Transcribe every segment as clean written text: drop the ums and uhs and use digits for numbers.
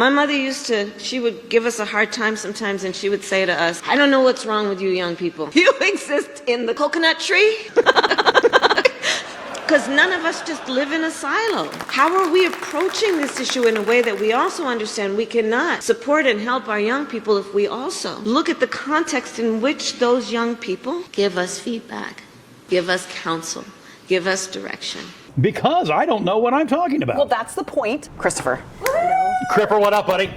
My mother she would give us a hard time sometimes, and she would say to us, I don't know what's wrong with you young people. You exist in the coconut tree? Because none of us just live in a silo. How are we approaching this issue in a way that we also understand we cannot support and help our young people if we also look at the context in which those young people give us feedback, give us counsel, give us direction? Because I don't know what I'm talking about. Well, that's the point. Christopher. Cripper, what up, buddy?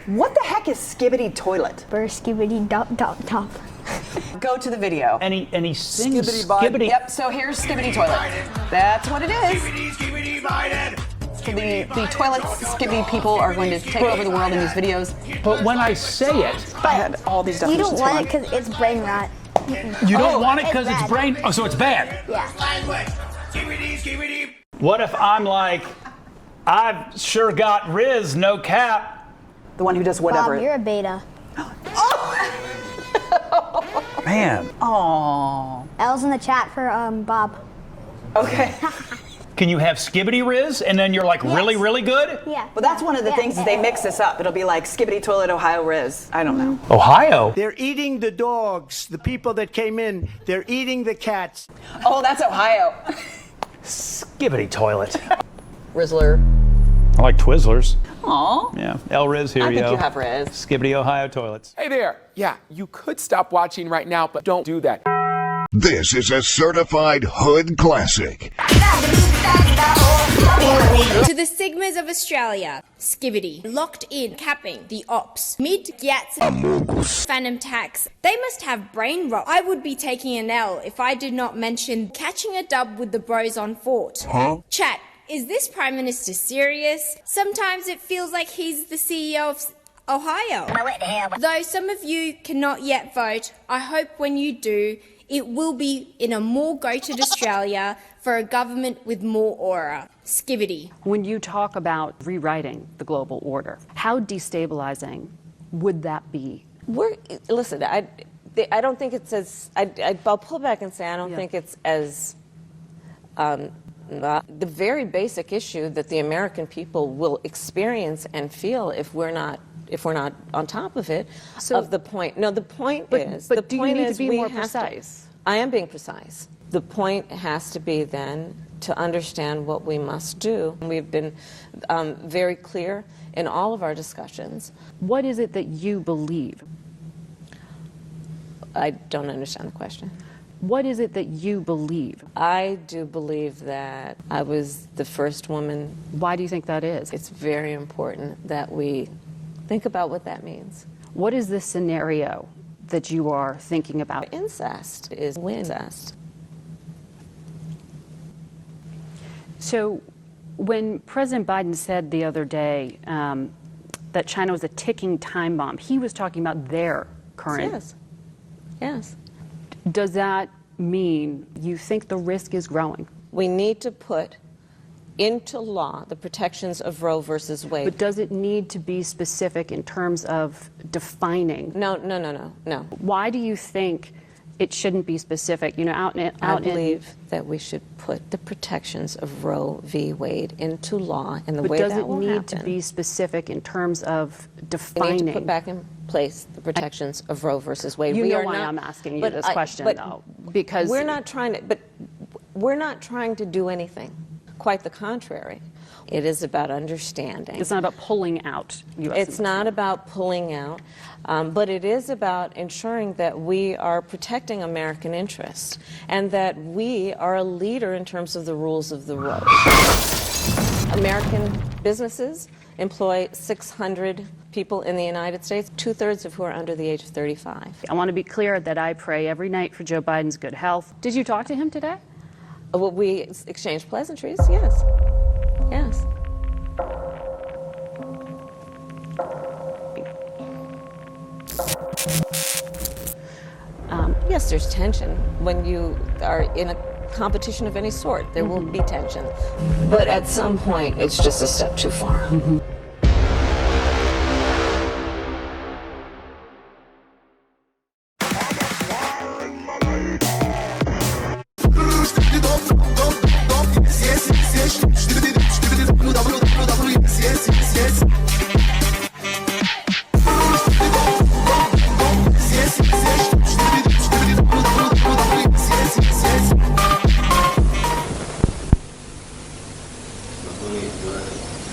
What the heck is skibbity toilet? Skibbity dop dop top. Go to the video. And he sings Skibbity. Yep, so here's skibbity toilet. That's what it is. So the toilet skibbity people are going to take over the world in these videos. But when I say it, I had all these We definitions. don't want it because it's brain rot. you don't want it because it's it's bad. brain. Oh, so it's bad. Yeah. What if I'm like, I've sure got Rizz, no cap. The one who does whatever. Bob, you're a beta. Man. Aww. L's in the chat for Bob. Okay. Can you have skibbity Rizz and then you're like really, really good? Yeah. Well, that's one of the things is they mix this up. It'll be like skibbity toilet Ohio Rizz. I don't know. Ohio? They're eating the dogs, the people that came in. They're eating the cats. Oh, that's Ohio. Skibbity toilet. Rizzler. I like Twizzlers. Aw. Yeah. L Rizz, here I you think go. you have Rizz. Skibbity Ohio toilets. Hey there. Yeah, you could stop watching right now, but don't do that. This is a certified hood classic. To the Sigmas of Australia, Skibbity, Locked In, Capping, The Ops, Mid, Gats, Phantom Tax. They must have brain rot. I would be taking an L if I did not mention catching a dub with the bros on Fort. Chat, is this Prime Minister serious? Sometimes it feels like he's the CEO of Ohio. Though some of you cannot yet vote, I hope when you do, it will be in a more goated Australia for a government with more aura. Skibbity. When you talk about rewriting the global order, how destabilizing would that be? Listen, I don't think it's as, I'll pull back and say I don't think it's as, the very basic issue that the American people will experience and feel if we're not on top of it. So, of the point. No, the point is. But the do point you need is to be we more have precise? I am being precise. The point has to be then to understand what we must do. We've been very clear in all of our discussions. What is it that you believe? I don't understand the question. What is it that you believe? I do believe that I was the first woman. Why do you think that is? It's very important that we think about what that means. What is the scenario that you are thinking about? Incest is incest. So when President Biden said the other day that China was a ticking time bomb, he was talking about their current. Yes. Yes. Does that mean you think the risk is growing? We need to put into law the protections of Roe versus Wade. But does it need to be specific in terms of defining? No. Why do you think it shouldn't be specific? You know, I believe that we should put the protections of Roe v. Wade into law in the way that will happen. But does it need to be specific in terms of defining? We need to put back in place the protections of Roe versus Wade. You know why I'm asking you this question, though, because we're not trying to do anything. Quite the contrary. It is about understanding. It's not about pulling out U.S. It's not about pulling out, but it is about ensuring that we are protecting American interests and that we are a leader in terms of the rules of the road. American businesses employ 600 people in the United States, 2/3 of who are under the age of 35. I want to be clear that I pray every night for Joe Biden's good health. Did you talk to him today? Well, we exchanged pleasantries, yes. Yes. Yes, there's tension. When you are in a competition of any sort, there will be tension. But at some point, it's just a step too far. Go ahead.